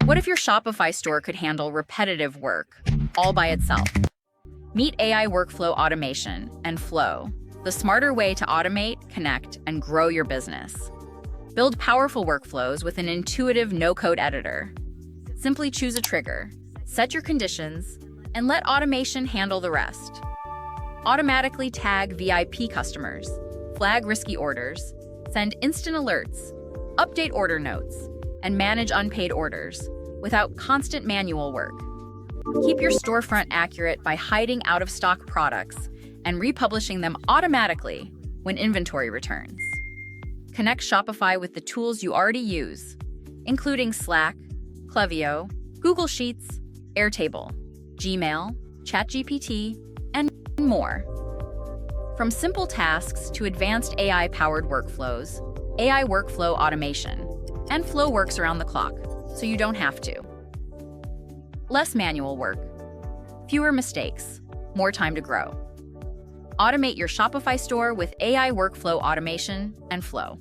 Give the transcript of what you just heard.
What if your Shopify store could handle repetitive work all by itself? Meet AI workflow automation and Flow, the smarter way to automate, connect, and grow your business. Build powerful workflows with an intuitive no-code editor. Simply choose a trigger, set your conditions, and let automation handle the rest. Automatically tag VIP customers, flag risky orders, send instant alerts, update order notes, and manage unpaid orders without constant manual work. Keep your storefront accurate by hiding out-of-stock products and republishing them automatically when inventory returns. Connect Shopify with the tools you already use, including Slack, Klaviyo, Google Sheets, Airtable, Gmail, ChatGPT, and more. From simple tasks to advanced AI-powered workflows, AI workflow automation, and Flow works around the clock, so you don't have to. Less manual work, fewer mistakes, more time to grow. Automate your Shopify store with AI workflow automation and Flow.